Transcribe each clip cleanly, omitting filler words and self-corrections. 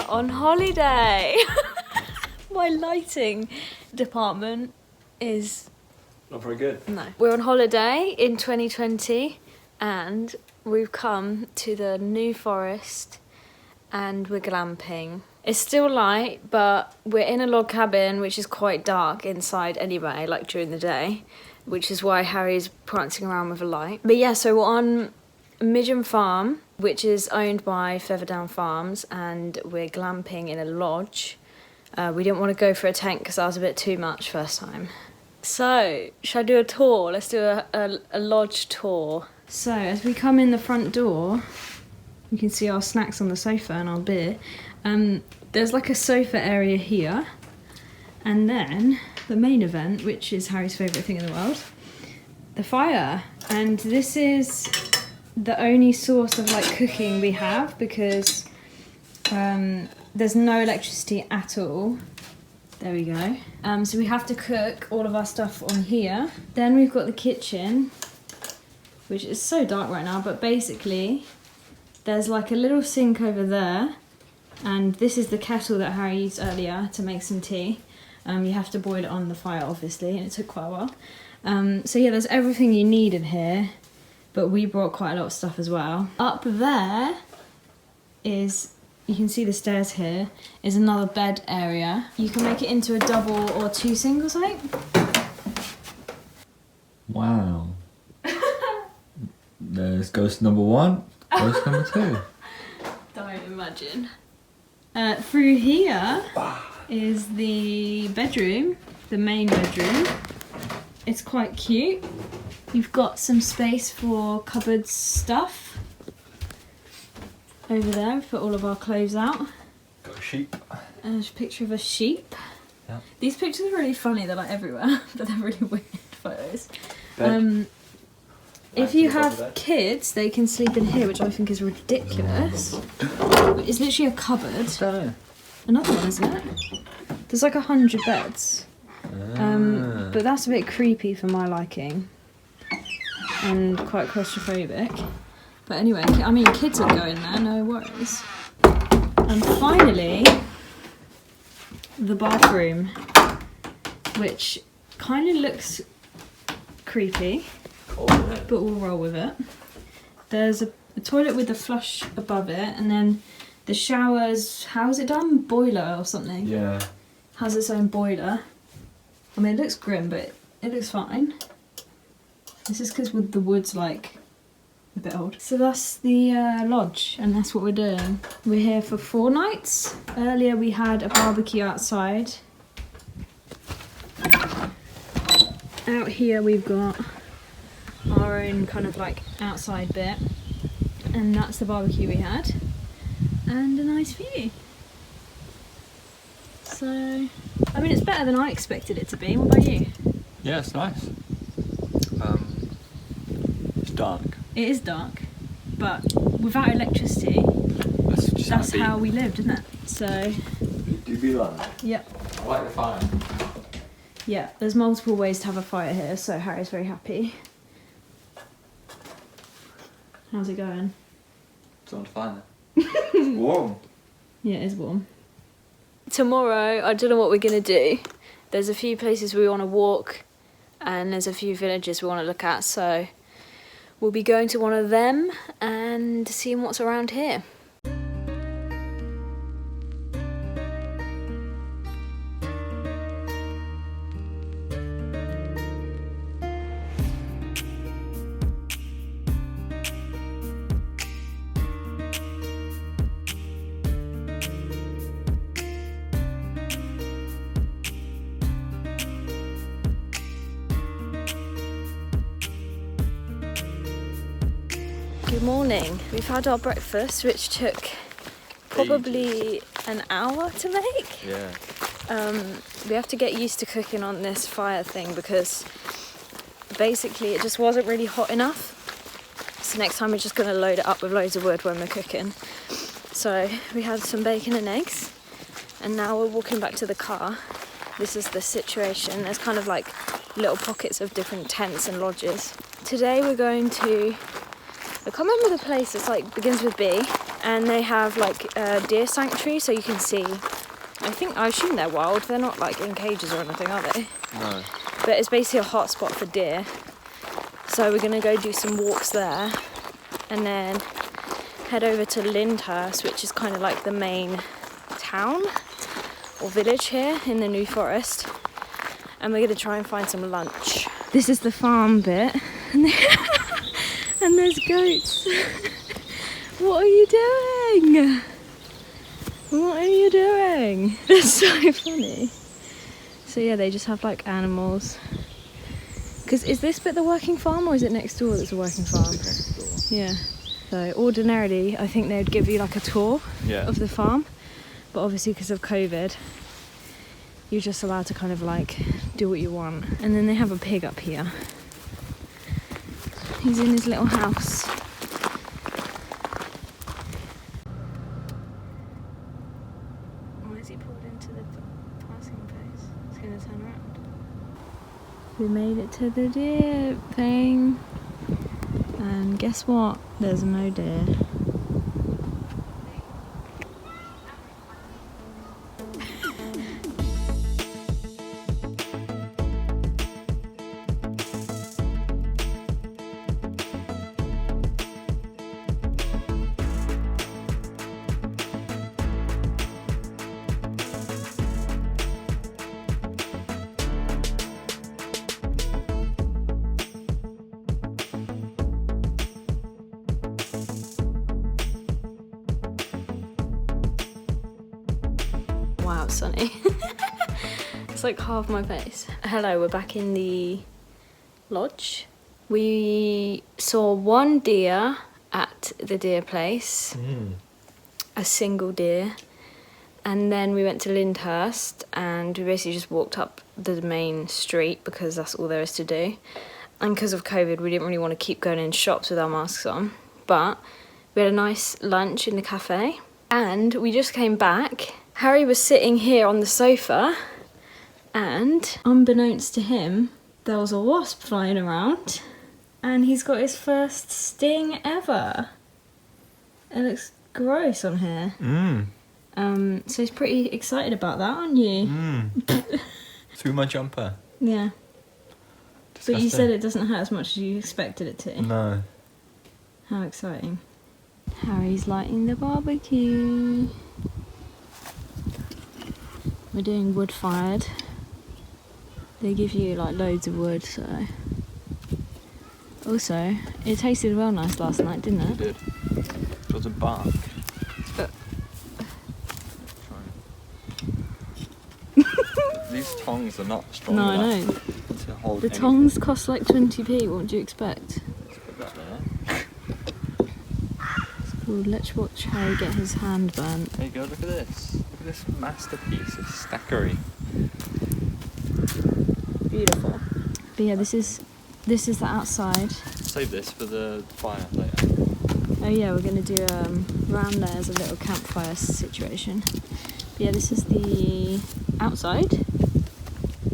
on holiday. My lighting department is... not very good. No. We're on holiday in 2020 and we've come to the New Forest and we're glamping. It's still light, but we're in a log cabin which is quite dark inside anyway, like during the day, which is why Harry's prancing around with a light. But yeah, so we're on Midgham Farm, which is owned by Featherdown Farms, and we're glamping in a lodge. We didn't want to go for a tent because that was a bit too much first time. So, should I do a tour? Let's do a lodge tour. So, as we come in the front door, you can see our snacks on the sofa and our beer. There's like a sofa area here, and then the main event, which is Harry's favourite thing in the world, the fire. And this is the only source of like cooking we have because there's no electricity at all. There we go. So we have to cook all of our stuff on here. Then we've got the kitchen, which is so dark right now, but basically there's like a little sink over there, and this is the kettle that Harry used earlier to make some tea. You have to boil it on the fire, obviously, and it took quite a while. So yeah, there's everything you need in here, but we brought quite a lot of stuff as well. Up there is, you can see the stairs here, is another bed area. You can make it into a double or two singles, I think. Wow. There's ghost number 1, ghost number 2. Don't imagine. Through here is the bedroom, the main bedroom. It's quite cute. You've got some space for cupboard stuff. Over there, we've put all of our clothes out. Got a sheep. And there's a picture of a sheep. Yeah. These pictures are really funny, they're like everywhere, but they're really weird photos. If you have kids, they can sleep in here, which I think is ridiculous. It's literally a cupboard. Another one, isn't it? There's like 100 beds. But that's a bit creepy for my liking. And quite claustrophobic. But anyway, I mean, kids would go in there, no worries. And finally, the bathroom, which kind of looks creepy. But we'll roll with it. There's a toilet with a flush above it, and then the showers, how is it done? Boiler or something? Yeah. Has its own boiler. I mean, it looks grim, but it looks fine. This is because the wood's like a bit old. So that's the lodge, and that's what we're doing. We're here for 4 nights. Earlier we had a barbecue outside. Out here we've got our own kind of like outside bit, and that's the barbecue we had, and a nice view. So, I mean, it's better than I expected it to be. What about you? Yeah, it's nice. It's dark. It is dark, but without electricity, that's how we lived, isn't it? So, do be like that. Yep. I like the fire. Yeah, there's multiple ways to have a fire here, so Harry's very happy. How's it going? It's on fire. It's warm. Yeah, it is warm. Tomorrow, I don't know what we're going to do. There's a few places we want to walk, and there's a few villages we want to look at, so we'll be going to one of them and seeing what's around here. Good morning. We've had our breakfast, which took probably an hour to make. Yeah. We have to get used to cooking on this fire thing because basically it just wasn't really hot enough. So next time we're just going to load it up with loads of wood when we're cooking. So we had some bacon and eggs, and now we're walking back to the car. This is the situation. There's kind of like little pockets of different tents and lodges. Today we're going to, I can't remember the place, it's like begins with B. And they have like a deer sanctuary, so you can see. I assume they're wild. They're not like in cages or anything, are they? No. But it's basically a hot spot for deer. So we're gonna go do some walks there, and then head over to Lyndhurst, which is kind of like the main town or village here in the New Forest. And we're gonna try and find some lunch. This is the farm bit, and there's goats. What are you doing? What are you doing? That's so funny. So yeah, they just have like animals. Because is this bit the working farm, or is it next door that's a working farm? Next door. Yeah. So ordinarily, I think they'd give you like a tour of the farm. But obviously because of COVID, you're just allowed to kind of like do what you want. And then they have a pig up here. He's in his little house. Why is he pulled into the passing place? He's going to turn around. We made it to the deer thing. And guess what? There's no deer. Wow, it's sunny. It's like half my face. Hello, we're back in the lodge. We saw one deer at the deer place, a single deer, and then we went to Lyndhurst and we basically just walked up the main street because that's all there is to do. And because of COVID, we didn't really want to keep going in shops with our masks on, but we had a nice lunch in the cafe and we just came back. Harry was sitting here on the sofa and unbeknownst to him, there was a wasp flying around and he's got his first sting ever. It looks gross on here. So he's pretty excited about that, aren't you? Through my jumper. Yeah. Disgusting. But you said it doesn't hurt as much as you expected it to. No. How exciting. Harry's lighting the barbecue. We're doing wood fired. They give you like loads of wood, so. Also, it tasted well nice last night, didn't it? It did. It wasn't bark. These tongs are not strong No, I enough know. to hold The anything. tongs cost like 20p, what would you expect? Let's put that there. It's called Let's Watch Harry Get His Hand Burnt. There you go, look at this. Look at this masterpiece of stackery. Beautiful. But yeah, this is the outside. Save this for the fire later. Oh yeah, we're gonna do round there as a little campfire situation. But yeah, this is the outside,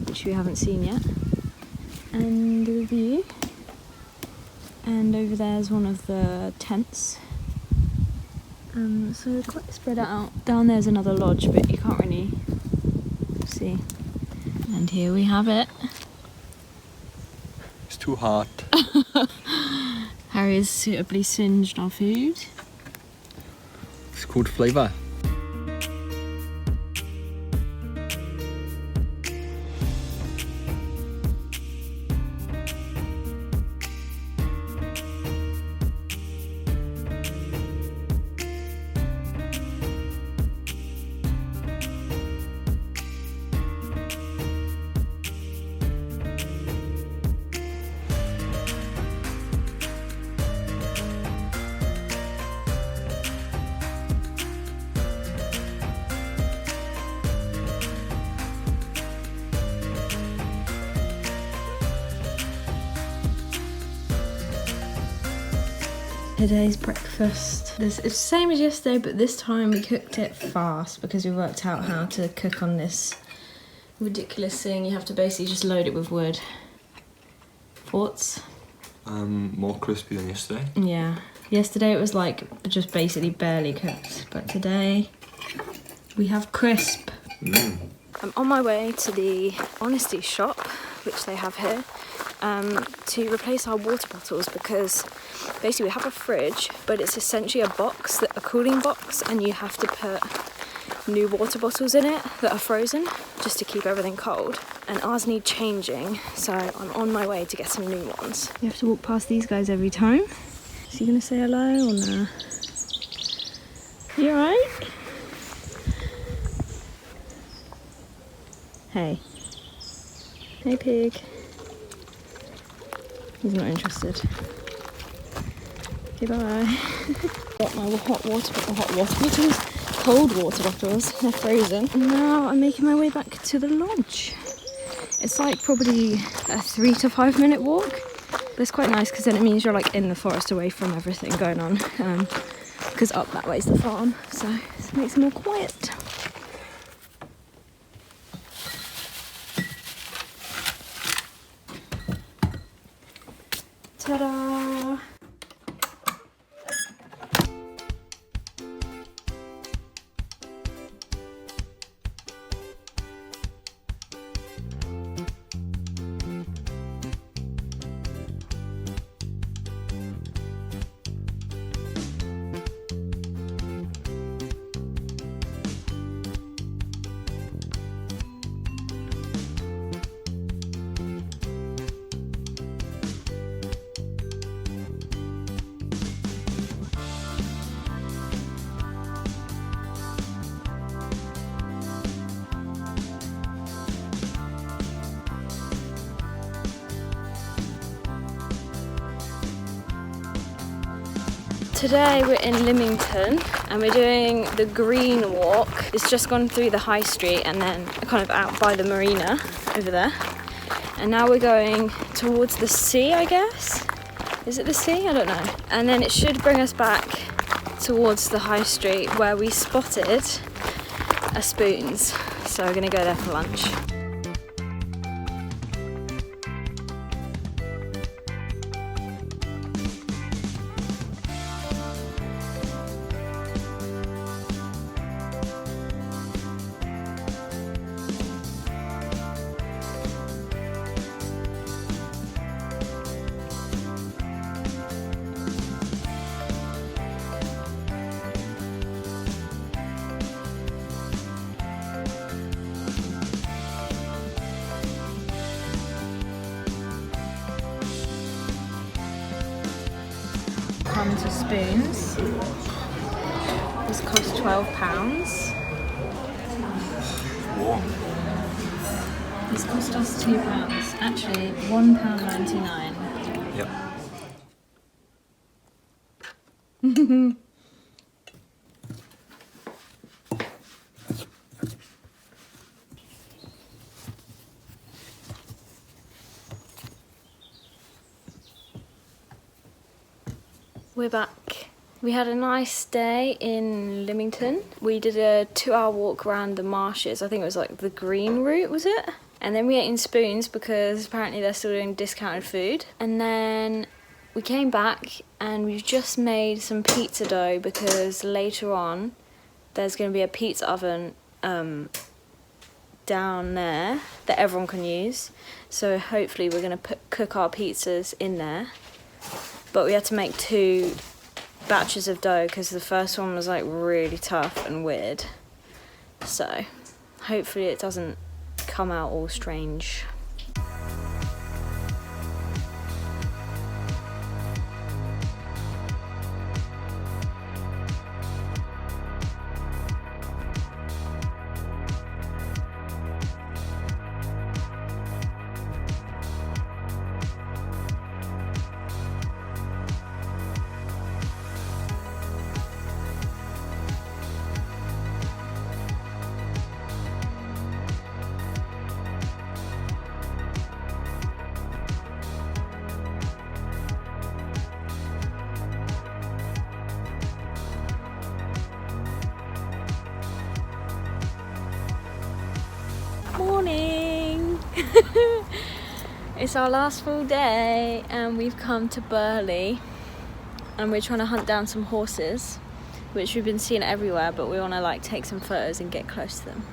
which we haven't seen yet, and the view. And over there is one of the tents. So we're quite spread out. Down there's another lodge, but you can't really see. And here we have it. It's too hot. Harry has suitably singed our food. It's called flavour. Today's breakfast. It's the same as yesterday, but this time we cooked it fast because we worked out how to cook on this ridiculous thing. You have to basically just load it with wood. Thoughts? More crispy than yesterday. Yeah. Yesterday it was like just basically barely cooked, but today we have crisp. I'm on my way to the Honesty shop, which they have here, to replace our water bottles, because basically we have a fridge, but it's essentially a box, a cooling box, and you have to put new water bottles in it that are frozen just to keep everything cold. And ours need changing, so I'm on my way to get some new ones. You have to walk past these guys every time. Is he gonna say hello or no? You alright? Hey. Hey pig. He's not interested. Okay, bye. Got my hot water bottles, cold water bottles, they're frozen. And now I'm making my way back to the lodge. It's like probably a 3 to 5 minute walk. But it's quite nice because then it means you're like in the forest away from everything going on. Because up that way's the farm, so it makes it more quiet. Ta-da! Today we're in Lymington and we're doing the green walk. It's just gone through the high street and then kind of out by the marina over there. And now we're going towards the sea, I guess. Is it the sea? I don't know. And then it should bring us back towards the high street where we spotted a Spoons. So we're gonna go there for lunch. Come to Spoons. This cost £12. What? This cost us £2. Actually, £1.99. Yep. We're back. We had a nice day in Lymington. We did a 2-hour walk around the marshes. I think it was like the green route, was it? And then we ate in Spoons because apparently they're still doing discounted food. And then we came back and we've just made some pizza dough because later on there's going to be a pizza oven down there that everyone can use. So hopefully we're going to cook our pizzas in there. But we had to make 2 batches of dough because the first one was like really tough and weird. So hopefully it doesn't come out all strange. Morning! It's our last full day and we've come to Burley and we're trying to hunt down some horses, which we've been seeing everywhere, but we want to like take some photos and get close to them.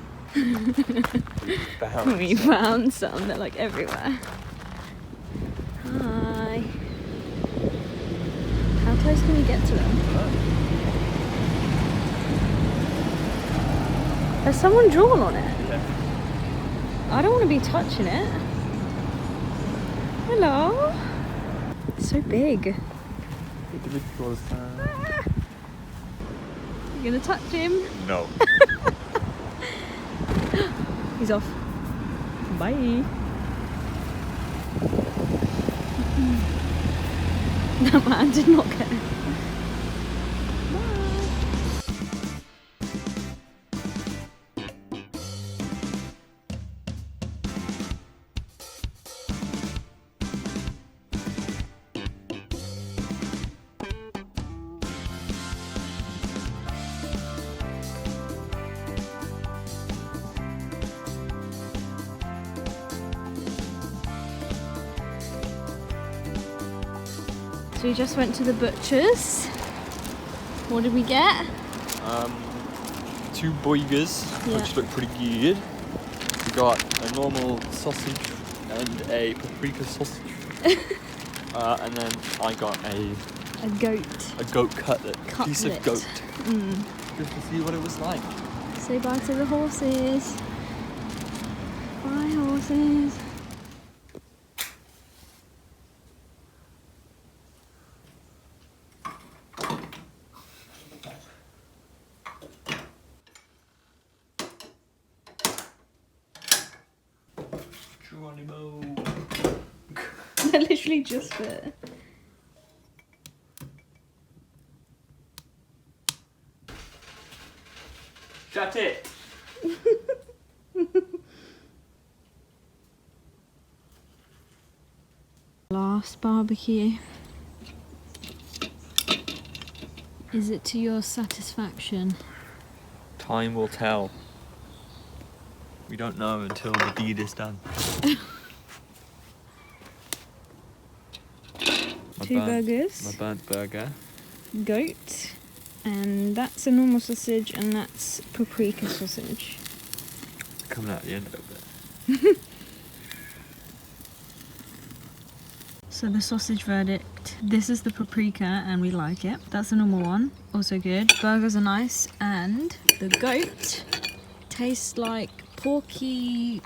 We found some, they're like everywhere. Hi. How close can we get to them? There's someone drawn on it. I don't want to be touching it. Hello. It's so big. You gonna touch him? No. He's off. Bye. That man did not care. So we just went to the butcher's. What did we get? 2 burgers, Yeah. which look pretty good. We got a normal sausage and a paprika sausage. And then I got a goat cutlet. Piece of goat. Just to see what it was like. Say bye to the horses. Bye horses. They're literally just fit. Shut it! Last barbecue. Is it to your satisfaction? Time will tell. We don't know until the deed is done. Two burgers. My burnt burger. Goat. And that's a normal sausage and that's paprika sausage. Coming out at the end of it. So the sausage verdict. This is the paprika and we like it. That's the normal one. Also good. Burgers are nice and the goat tastes like porky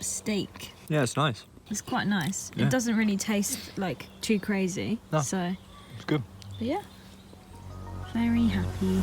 steak. Yeah, it's nice. It's quite nice. Yeah. It doesn't really taste like too crazy. No. So It's good. but yeah. Very happy.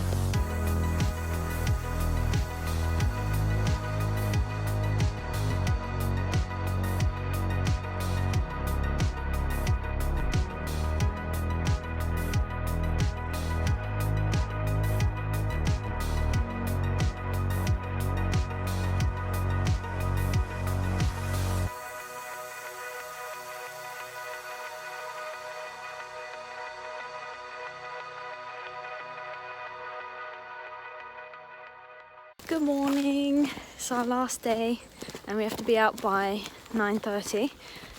Good morning. It's our last day and we have to be out by 9:30.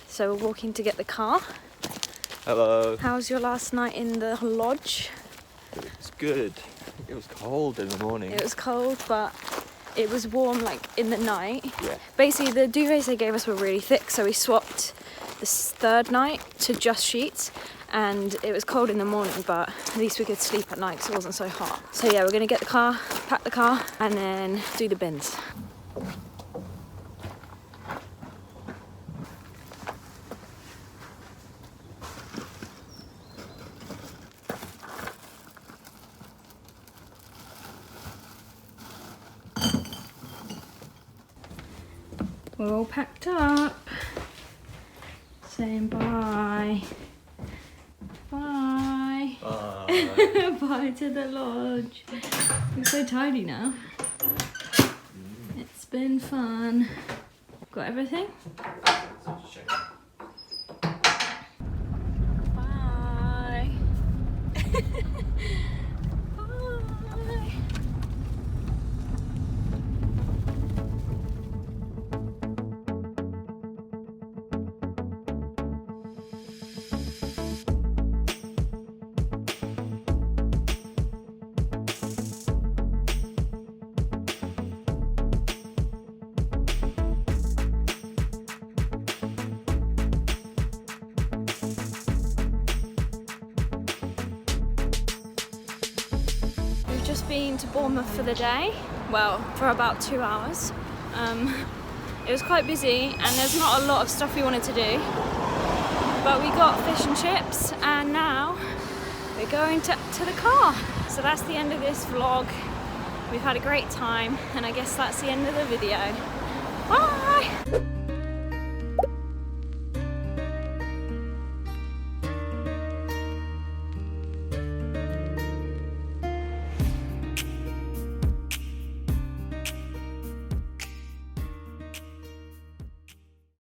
So we're walking to get the car. Hello. How was your last night in the lodge? It's good. It was cold in the morning. It was cold, but it was warm like in the night. Yeah. Basically the duvets they gave us were really thick, so we swapped this third night to just sheets. And it was cold in the morning, but at least we could sleep at night because it wasn't so hot. So yeah, we're gonna get the car, pack the car, and then do the bins. We're all packed up. Saying bye. Bye. Bye. Bye to the lodge. We're so tidy now. It's been fun. Got everything? Bye. Bye. been to Bournemouth for the day. Well, for about 2 hours. It was quite busy and there's not a lot of stuff we wanted to do. But we got fish and chips and now we're going to the car. So that's the end of this vlog. We've had a great time and I guess that's the end of the video. Bye!